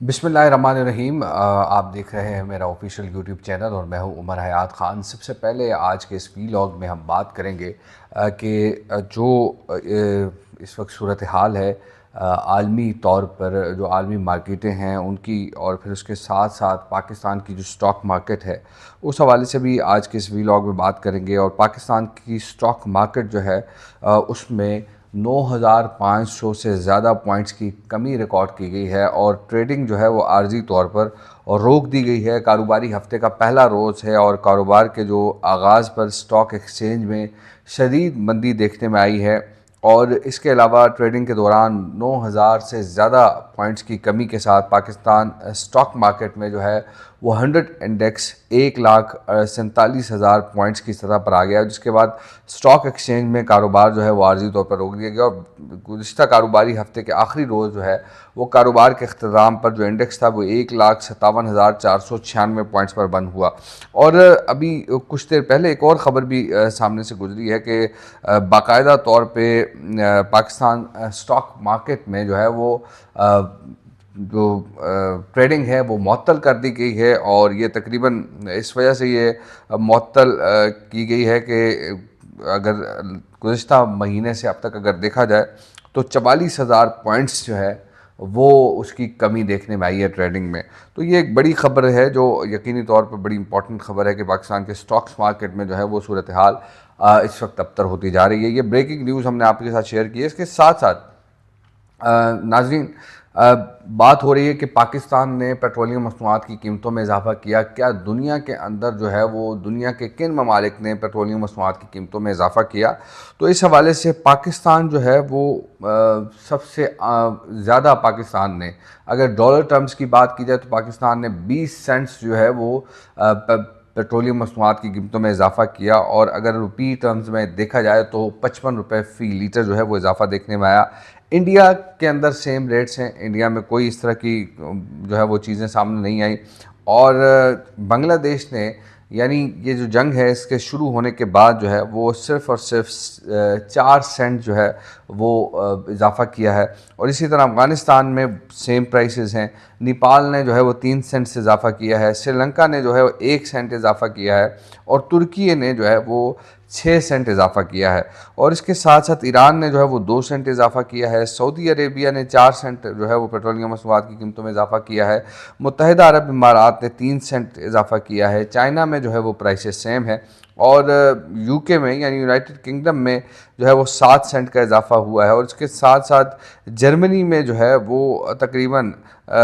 बिस्मिल्लाहिर्रहमानिर्रहीम। आप देख रहे हैं मेरा ऑफिशियल यूट्यूब चैनल और मैं हूं उमर हयात ख़ान। सबसे पहले आज के इस वीलॉग में हम बात करेंगे कि जो इस वक्त सूरत हाल है आलमी तौर पर, जो आलमी मार्केटें हैं उनकी, और फिर उसके साथ साथ पाकिस्तान की जो स्टॉक मार्केट है उस हवाले से भी आज के इस वीलॉग में बात करेंगे। और पाकिस्तान की स्टॉक मार्केट जो है उसमें 9,500 से ज़्यादा पॉइंट्स की कमी रिकॉर्ड की गई है और ट्रेडिंग जो है वो आर्जी तौर पर और रोक दी गई है। कारोबारी हफ्ते का पहला रोज़ है और कारोबार के जो आगाज़ पर स्टॉक एक्सचेंज में शदीद मंदी देखने में आई है। और इसके अलावा ट्रेडिंग के दौरान 9,000 से ज़्यादा पॉइंट्स की कमी के साथ पाकिस्तान स्टॉक मार्केट में जो है वो 100 इंडेक्स 1,47,000 पॉइंट्स की सतह पर आ गया, जिसके बाद स्टॉक एक्सचेंज में कारोबार जो है वो आर्जी तौर पर रोक दिया गया। और गुज़िश्ता कारोबारी हफ्ते के आखिरी रोज़ जो है वो कारोबार के अख्ताम पर जो इंडेक्स था वो 1,57,496 पॉइंट्स पर बंद हुआ। और अभी कुछ देर पहले एक और ख़बर भी सामने से गुजरी है कि बाकायदा तौर पे पाकिस्तान स्टॉक मार्केट में जो है वो जो ट्रेडिंग है वो मअतल कर दी गई है। और ये तकरीबन इस वजह से ये मअतल की गई है कि अगर गुज़िश्ता महीने से अब तक अगर देखा जाए तो 44,000 पॉइंट्स जो है वो उसकी कमी देखने में आई है ट्रेडिंग में। तो ये एक बड़ी ख़बर है जो यकीनी तौर पर बड़ी इंपॉर्टेंट ख़बर है कि पाकिस्तान के स्टॉक्स मार्केट में जो है वो सूरत हाल इस वक्त अबतर होती जा रही है। ये ब्रेकिंग न्यूज़ हमने आपके साथ शेयर की है। इसके साथ साथ नाज़रीन, बात हो रही है कि पाकिस्तान ने पेट्रोलियम मसनूआत की कीमतों में इजाफा किया। क्या दुनिया के अंदर जो है वो दुनिया के किन ममालिक ने पेट्रोलियम मसनूआत की कीमतों में इजाफा किया? तो इस हवाले से पाकिस्तान जो है वो सबसे ज़्यादा, पाकिस्तान ने अगर डॉलर टर्म्स की बात की जाए तो पाकिस्तान ने 20 सेंट्स जो है वो पेट्रोलियम मसनूआत की कीमतों में इजाफा किया। और अगर रुपी टर्म्स में देखा जाए तो 55 रुपये फ़ी लीटर जो है वो इजाफा देखने में आया। इंडिया के अंदर सेम रेट्स हैं, इंडिया में कोई इस तरह की जो है वो चीज़ें सामने नहीं आई। और बांग्लादेश ने, यानी ये जो जंग है इसके शुरू होने के बाद जो है वो सिर्फ़ और सिर्फ 4 सेंट जो है वो इजाफ़ा किया है। और इसी तरह अफ़गानिस्तान में सेम प्राइसेस हैं। नेपाल ने जो है वो 3 सेंट से इजाफ़ा किया है। श्रीलंका ने जो है वो 1 सेंट इजाफ़ा किया है। और तुर्की ने जो है वो 6 सेंट इजाफ़ा किया है। और इसके साथ साथ ईरान ने जो है वो 2 सेंट इजाफ़ा किया है। सऊदी अरेबिया ने 4 सेंट जो है वो पेट्रोलियम मसनूआत की कीमतों में इजाफ़ा किया है। मुत्तहिदा अरब इमारात ने 3 सेंट इजाफ़ा किया है। चाइना में जो है वो प्राइसेस सेम है। और यूके में, यानी यूनाइटेड किंगडम में जो है वो 7 सेंट का इजाफ़ा हुआ है। और इसके साथ साथ जर्मनी में जो है वो तकरीबन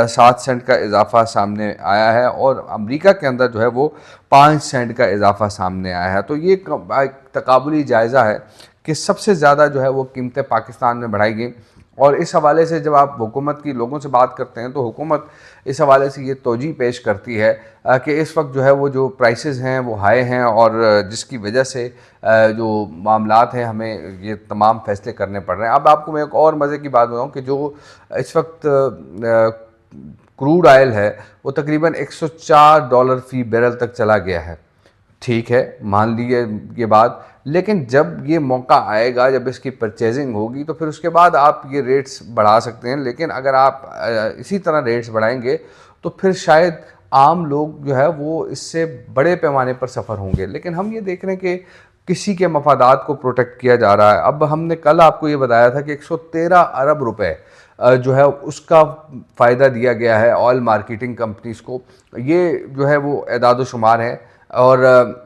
7 सेंट का इजाफ़ा सामने आया है। और अमेरिका के अंदर जो है वो 5 सेंट का इजाफ़ा सामने आया है। तो ये एक तकाबुली जायज़ा है कि सबसे ज़्यादा जो है वो कीमतें पाकिस्तान में बढ़ाई गई। और इस हवाले से जब आप हुकूमत की लोगों से बात करते हैं तो हुकूमत इस हवाले से ये तोजी पेश करती है कि इस वक्त जो है वो जो प्राइसेस हैं वो हाई हैं और जिसकी वजह से जो मामलात हैं हमें ये तमाम फ़ैसले करने पड़ रहे हैं। अब आपको मैं एक और मज़े की बात बताऊँ कि जो इस वक्त क्रूड ऑयल है वो तकरीबन $104 फ़ी बैरल तक चला गया है। ठीक है, मान लीजिए ये बात, लेकिन जब ये मौका आएगा, जब इसकी परचेजिंग होगी तो फिर उसके बाद आप ये रेट्स बढ़ा सकते हैं। लेकिन अगर आप इसी तरह रेट्स बढ़ाएंगे तो फिर शायद आम लोग जो है वो इससे बड़े पैमाने पर सफ़र होंगे। लेकिन हम ये देख रहे हैं कि किसी के मफादात को प्रोटेक्ट किया जा रहा है। अब हमने कल आपको ये बताया था कि 113 अरब रुपए जो है उसका फ़ायदा दिया गया है ऑयल मार्केटिंग कंपनीज़ को। ये जो है वो एदाद शुमार है। और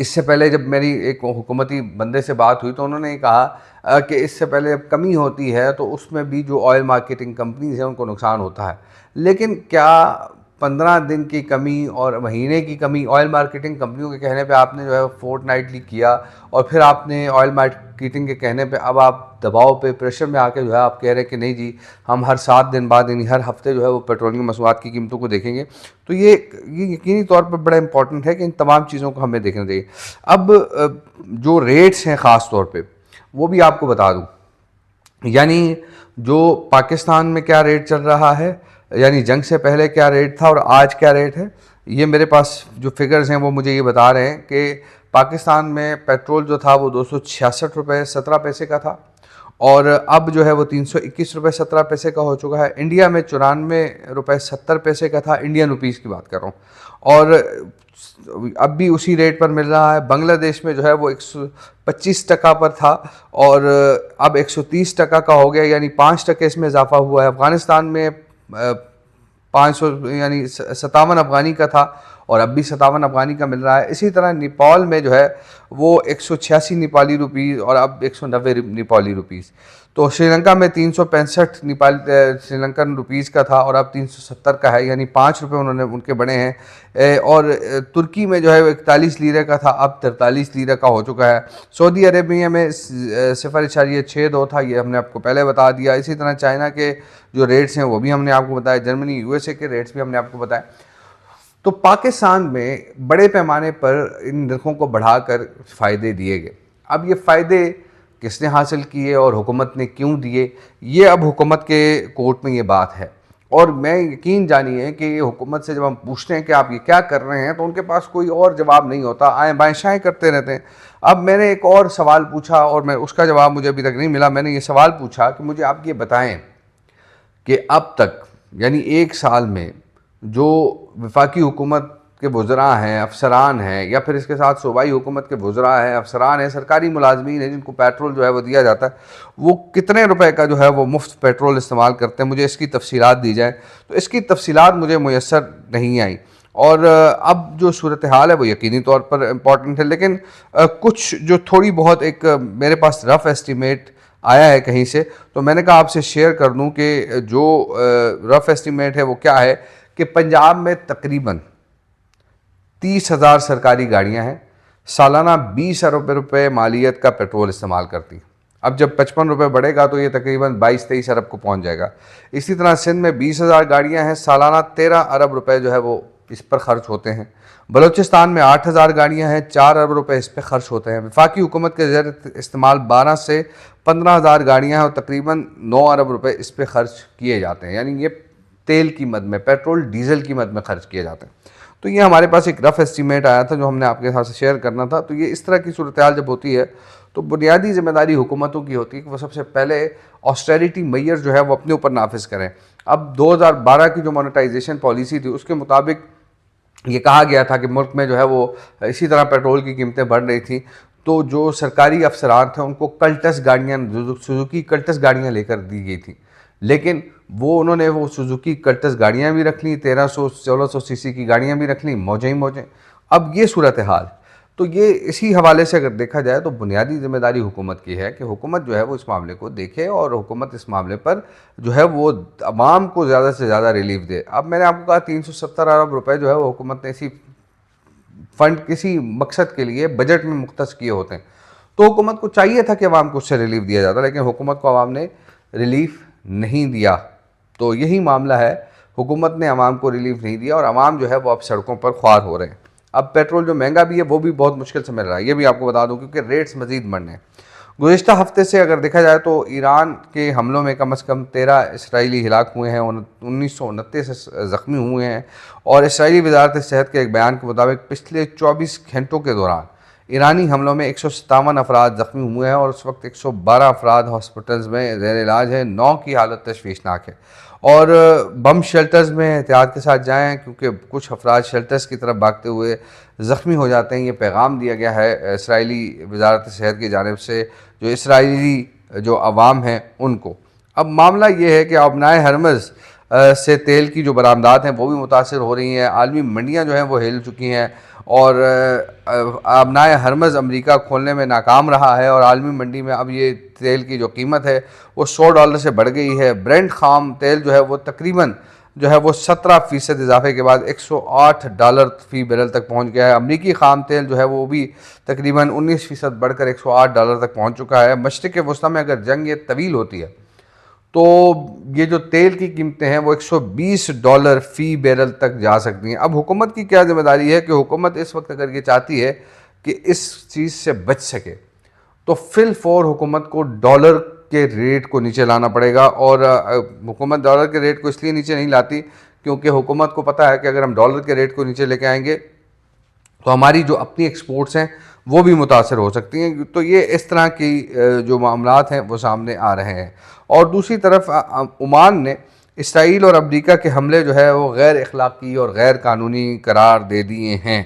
इससे पहले जब मेरी एक हुकूमती बंदे से बात हुई तो उन्होंने कहा कि इससे पहले जब कमी होती है तो उसमें भी जो ऑयल मार्केटिंग कंपनीज हैं उनको नुकसान होता है। लेकिन क्या 15 दिन की कमी और महीने की कमी ऑयल मार्केटिंग कंपनियों के कहने पे आपने जो है फोर्टनाइटली किया, और फिर आपने ऑयल मार्केटिंग के कहने पे अब आप दबाव पे, प्रेशर में आके जो है आप कह रहे हैं कि नहीं जी हम हर 7 दिन बाद, यानी हर हफ्ते जो है वो पेट्रोलियम मसनूआत की कीमतों को देखेंगे। तो ये यकीनी तौर पर बड़ा इंपॉर्टेंट है कि इन तमाम चीज़ों को हमें देखना चाहिए। अब जो रेट्स हैं ख़ास तौर पे वो भी आपको बता दूं, यानी जो पाकिस्तान में क्या रेट चल रहा है, यानी जंग से पहले क्या रेट था और आज क्या रेट है, ये मेरे पास जो फिगर्स हैं वो मुझे ये बता रहे हैं कि पाकिस्तान में पेट्रोल जो था वो 266 रुपये 17 पैसे का था। और अब जो है वो 321 रुपये 17 पैसे का हो चुका है। इंडिया में 94 रुपये 70 पैसे का था, इंडियन रुपीज़ की बात कर रहा हूँ, और अब भी उसी रेट पर मिल रहा है। बांग्लादेश में जो है वो 125 पर था और अब 130 का हो गया, यानी 5 इसमें इजाफा हुआ है। अफ़गानिस्तान में 500 यानी 57 अफ़गानी का था और अब भी 57 अफ़गानी का मिल रहा है। इसी तरह नेपाल में जो है वो 186 नेपाली रुपीज़ और अब 190 नेपाली रुपीज़। तो श्रीलंका में 365 श्रीलंकन रुपीज़ का था और अब 370 का है, यानी 5 रुपये उन्होंने उनके बढ़े हैं। और तुर्की में जो है 41 लीरे का था, अब 43 लीरे का हो चुका है। सऊदी अरेबिया में 0.62 था, ये हमने आपको पहले बता दिया। इसी तरह चाइना के जो रेट्स हैं वो भी हमने आपको बताया, जर्मनी यूएसए के रेट्स भी हमने आपको बताए। तो पाकिस्तान में बड़े पैमाने पर इन नरखों को बढ़ाकर फ़ायदे दिए गए। अब ये फ़ायदे किसने हासिल किए और हुकूमत ने क्यों दिए, ये अब हुकूमत के कोर्ट में ये बात है। और मैं यकीन जानिए कि हुकूमत से जब हम पूछते हैं कि आप ये क्या कर रहे हैं, तो उनके पास कोई और जवाब नहीं होता, आए बाएँ शाएँ करते रहते हैं। अब मैंने एक और सवाल पूछा और मैं उसका जवाब मुझे अभी तक नहीं मिला। मैंने ये सवाल पूछा कि मुझे आप ये बताएं कि अब तक यानी 1 साल में जो वफाकी हुकूमत के वज़रा हैं, अफसरान हैं, या फिर इसके साथ सूबाई हुकूमत के वज़रा हैं, अफसरान हैं, सरकारी मुलाजमीन हैं, जिनको पेट्रोल जो है वो दिया जाता है, वो कितने रुपए का जो है वो मुफ्त पेट्रोल इस्तेमाल करते हैं, मुझे इसकी तफसीलात दी जाए। तो इसकी तफसीलात मुझे मुयस्सर नहीं आई। और अब जो सूरत हाल है वो यकीनी तौर पर इम्पॉर्टेंट है, लेकिन कुछ जो थोड़ी बहुत एक मेरे पास रफ़ एस्टीमेट आया है कहीं से, तो मैंने कहा आपसे शेयर कर दूं कि जो रफ़ एस्टीमेट है वो क्या है कि पंजाब में तकरीबन 30,000 सरकारी गाड़ियां हैं, सालाना 20 अरब रुपये मालियत का पेट्रोल इस्तेमाल करती। अब जब 55 रुपये बढ़ेगा तो ये तकरीबन 22-23 अरब को पहुंच जाएगा। इसी तरह सिंध में 20,000 गाड़ियां हैं, सालाना 13 अरब रुपये जो है वो इस पर खर्च होते हैं। बलूचिस्तान में 8,000 गाड़ियां हैं, 4 अरब रुपये इस पर खर्च होते हैं। वफाकी हुकूमत के ज़रिए इस्तेमाल 12 से 15,000 गाड़ियां हैं और तकरीबन 9 अरब रुपये इस पर खर्च किए जाते हैं, यानी ये तेल की मद में, पेट्रोल डीजल की मद में खर्च किए जाते हैं। तो ये हमारे पास एक रफ़ एस्टीमेट आया था जो हमने आपके साथ शेयर करना था। तो ये इस तरह की सूरत हाल जब होती है तो बुनियादी जिम्मेदारी हुकूमतों की होती है कि वो सबसे पहले ऑस्टेरिटी मेजर जो है वो अपने ऊपर नाफिज करें। अब 2012 की जो मोनेटाइजेशन पॉलिसी थी उसके मुताबिक ये कहा गया था कि मुल्क में जो है वो इसी तरह पेट्रोल की कीमतें बढ़ रही थी, तो जो सरकारी अफसरान थे उनको कल्टस गाड़ियाँ, सुजुकी कल्टस गाड़ियाँ लेकर दी गई थी। लेकिन उन्होंने वो सुजुकी कल्टस गाड़ियाँ भी रख लीं, 1300-1600 सीसी की गाड़ियाँ भी रख लीं, मौजें ही मौजें। अब ये सूरत हाल, तो ये इसी हवाले से अगर देखा जाए तो बुनियादी जिम्मेदारी हुकूमत की है कि हुकूमत जो है वो इस मामले को देखे और हुकूमत इस मामले पर जो है वो अवाम को ज़्यादा से ज़्यादा रिलीफ दे। अब मैंने आपको कहा 370 अरब रुपए जो है वो हुकूमत ने इसी फ़ंड किसी मकसद के लिए बजट में मुख्तस किए होते हैं, तो हुकूमत को चाहिए था कि अवाम को उससे रिलीफ दिया जाता, लेकिन हुकूमत को अवाम ने रिलीफ नहीं दिया। तो यही मामला है, हुकूमत ने अवाम को रिलीफ नहीं दिया और अवाम जो है वो अब सड़कों पर ख्वार हो रहे हैं। अब पेट्रोल जो महंगा भी है वो भी बहुत मुश्किल से मिल रहा है, ये भी आपको बता दूं, क्योंकि रेट्स मज़ीद बढ़ने हैं। गुज़िश्ता हफ्ते से अगर देखा जाए तो ईरान के हमलों में कम से कम 13 इसराइली हिलाक हुए हैं, 1929 ज़ख्मी हुए हैं। और इसराइली वजारत सेहत के एक बयान के मुताबिक पिछले 24 घंटों के दौरान ईरानी हमलों में 157 अफराद ज़ख्मी हुए हैं और उस वक्त 112 अफराद हॉस्पिटल्स में ज़ेर इलाज है, 9 की हालत तशवीशनाक है। और बम शेल्टर्स में एहतियात के साथ जाएँ, क्योंकि कुछ अफराद शेल्टर्स की तरफ भागते हुए ज़ख्मी हो जाते हैं। ये पैगाम दिया गया है इसराइली वजारत सेहत की जानिब से जो इसराइली जो अवाम हैं उनको। अब मामला ये है कि अबनाए हरमज़ से तेल की जो बरामदात हैं वो भी मुतासर हो रही हैं, आलमी मंडियाँ जो हैं वो हिल चुकी हैं और अबनाए हरमज़ अमेरिका खोलने में नाकाम रहा है और आलमी मंडी में अब ये तेल की जो कीमत है वो $100 से बढ़ गई है। ब्रेंट खाम तेल जो है वो तकरीबन जो है वो 17% इजाफे के बाद $108 फ़ी बैरल तक पहुंच गया है। अमरीकी खाम तेल जो है वो भी तकरीबन 19% बढ़कर $108 तक पहुंच चुका है। मशरिक़ वस्ती में अगर जंग ये तवील होती है तो ये जो तेल की कीमतें हैं वो $120 फ़ी बैरल तक जा सकती हैं। अब हुकूमत की क्या जिम्मेदारी है कि हुकूमत इस वक्त अगर ये चाहती है कि इस चीज़ से बच सके तो फिल फॉर हुकूमत को डॉलर के रेट को नीचे लाना पड़ेगा। और हुकूमत डॉलर के रेट को इसलिए नीचे नहीं लाती क्योंकि हुकूमत को पता है कि अगर हम डॉलर के रेट को नीचे लेके आएंगे तो हमारी जो अपनी एक्सपोर्ट्स हैं वो भी मुतासर हो सकती हैं। तो ये इस तरह की जो मामलात हैं वो सामने आ रहे हैं। और दूसरी तरफ ओमान ने इसराइल और अमरीका के हमले जो है वो गैर अखलाकी और गैर कानूनी करार दे दिए हैं।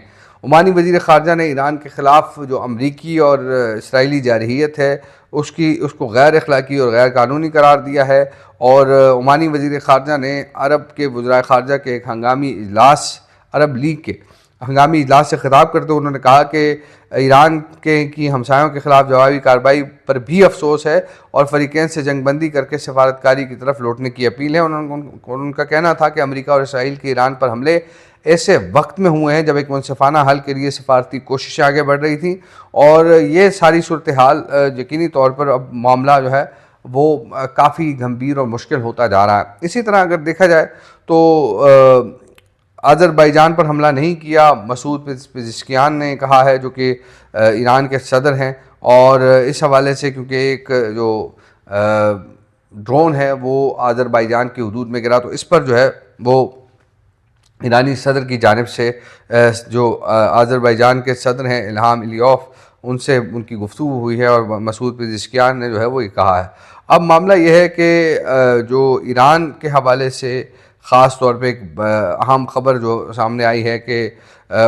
ओमानी वज़ीर ख़ारजा ने ईरान के ख़िलाफ़ जो अमरीकी और इसराइली जारहियत है उसको गैर अखलाकी और गैर कानूनी करार दिया है। और ओमानी वज़ीर ख़ारजा ने अरब के वज़राए ख़ारजा के एक हंगामी इजलास, अरब लीग के हंगामी इजलास से खिताब करते हुए उन्होंने कहा कि ईरान के की हमसायों के ख़िलाफ़ जवाबी कार्रवाई पर भी अफसोस है और फ़रीक़ैन से जंगबंदी करके सफारतकारी की तरफ लौटने की अपील है। उनका कहना था कि अमरीका और इसराइल के ईरान पर हमले ऐसे वक्त में हुए हैं जब एक मुनसिफाना हल के लिए सफारती कोशिशें आगे बढ़ रही थी, और ये सारी सूरत हाल यकीनी तौर पर अब मामला जो है वो काफ़ी गंभीर और मुश्किल होता जा रहा है। इसी तरह अगर देखा जाए तो अज़रबैजान पर हमला नहीं किया, मसूद पेज़ेश्कियान ने कहा है, जो कि ईरान के सदर हैं। और इस हवाले से क्योंकि एक जो ड्रोन है वो अज़रबैजान की हदूद में गिरा, तो इस पर जो है वो ईरानी सदर की जानिब से जो अज़रबैजान के सदर हैं इल्हाम अलीयौफ, उनसे उनकी गुफ्तगू हुई है और मसूद पेज़ेश्कियान ने जो है वो ये कहा है। अब मामला यह है कि जो ईरान के हवाले से ख़ास तौर पे एक अहम ख़बर जो सामने आई है कि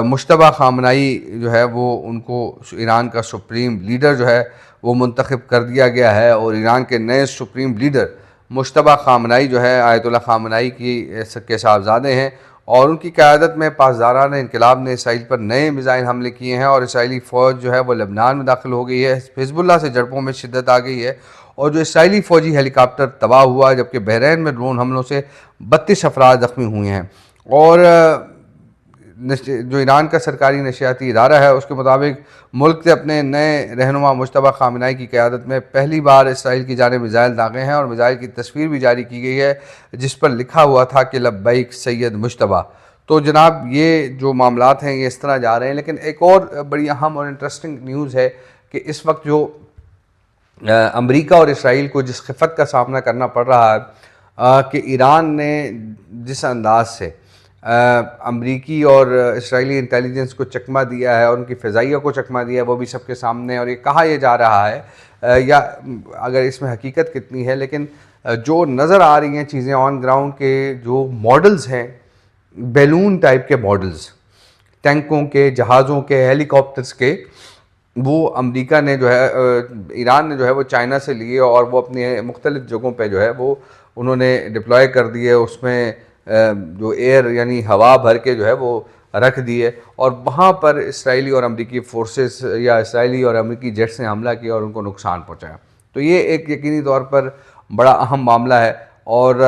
मुश्तबा ख़ामनाई जो है वो उनको ईरान का सुप्रीम लीडर जो है वो मुंतखब कर दिया गया है। और ईरान के नए सुप्रीम लीडर मुश्तबा ख़ामनाई जो है आयतुल्लाह ख़ामनाई के साहबज़ादे हैं, और उनकी क़यादत में पासदारान इनकलाब ने इसराइल पर नए मिज़ाइल हमले किए हैं। और इसराइली फ़ौज जो है वो लबनान में दाखिल हो गई है, हिज़्बुल्लाह से झड़पों में शिद्दत आ गई है, और जो इसराइली फ़ौजी हेलीकॉप्टर तबाह हुआ, जबकि बहरीन में ड्रोन हमलों से 32 अफराद ज़ख्मी हुए हैं। और जो ईरान का सरकारी नशियाती इदारा है उसके मुताबिक मुल्क से अपने नए रहनुमा मुश्तबा ख़ामनाई की क़यादत में पहली बार इसराइल की जानिब मिज़ाइल दागे हैं, और मिज़ाइल की तस्वीर भी जारी की गई है जिस पर लिखा हुआ था कि लब्बैक सैयद मुश्तबा। तो जनाब ये जो मामलात हैं ये इस तरह जा रहे हैं। लेकिन एक और बड़ी अहम और इंटरेस्टिंग न्यूज़ है कि इस वक्त जो अमरीका और इसराइल को जिस खिफ़त का सामना करना पड़ रहा है कि ईरान ने जिस अंदाज से अमरीकी और इसराइली इंटेलिजेंस को चकमा दिया है और उनकी फ़िज़ाइया को चकमा दिया है, वो भी सबके सामने। और ये कहा यह जा रहा है या अगर इसमें हकीकत कितनी है, लेकिन जो नज़र आ रही हैं चीज़ें ऑन ग्राउंड के जो मॉडल्स हैं, बैलून टाइप के मॉडल्स, टैंकों के, जहाज़ों के, हेलीकॉप्टर्स के, वो अमेरिका ने जो है ईरान ने जो है वो चाइना से लिए और वो अपनी मुख्तलिफ़ जगहों पे जो है वो उन्होंने डिप्लॉय कर दिए। उसमें जो एयर यानी हवा भर के जो है वो रख दिए, और वहाँ पर इसराइली और अमेरिकी फोर्सेस या इसराइली और अमेरिकी जेट्स ने हमला किया और उनको नुकसान पहुँचाया। तो ये एक यकीनी तौर पर बड़ा अहम मामला है। और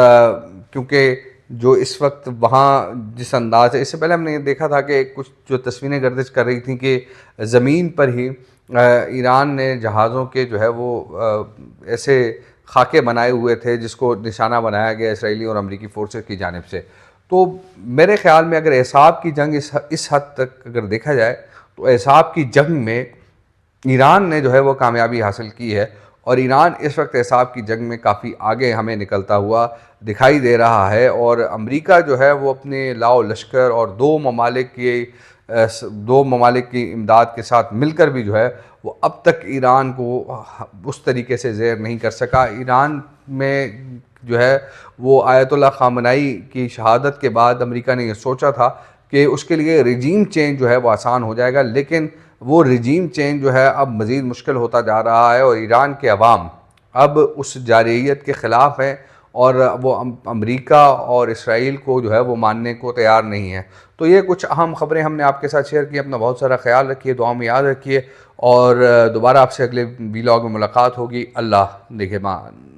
क्योंकि जो इस वक्त वहाँ जिस अंदाज है, इससे पहले हमने ये देखा था कि कुछ जो तस्वीरें गर्दिश कर रही थी कि ज़मीन पर ही ईरान ने जहाज़ों के जो है वो ऐसे खाके बनाए हुए थे जिसको निशाना बनाया गया इसराइली और अमेरिकी फोर्सेस की जानिब से। तो मेरे ख़्याल में अगर एसाब की जंग इस हद तक अगर देखा जाए तो एसाब की जंग में ईरान ने जो है वो कामयाबी हासिल की है, और ईरान इस वक्त एसाब की जंग में काफ़ी आगे हमें निकलता हुआ दिखाई दे रहा है। और अमेरिका जो है वो अपने लाओ लश्कर और दो ममालिक की इमदाद के साथ मिलकर भी जो है वो अब तक ईरान को उस तरीके से ज़ेर नहीं कर सका। ईरान में जो है वो आयतुल्लाह ख़ामनाई की शहादत के बाद अमेरिका ने ये सोचा था कि उसके लिए रिजीम चेंज जो है वो आसान हो जाएगा, लेकिन वो रिजीम चेंज जो है अब मज़ीद मुश्किल होता जा रहा है, और ईरान के अवाम अब उस जारहियत के ख़िलाफ़ हैं और वो अमेरिका और इसराइल को जो है वो मानने को तैयार नहीं है। तो ये कुछ अहम ख़बरें हमने आपके साथ शेयर की। अपना बहुत सारा ख्याल रखिए, दुआ में याद रखिए, और दोबारा आपसे अगले वीलॉग में मुलाकात होगी। अल्लाह निगहबान।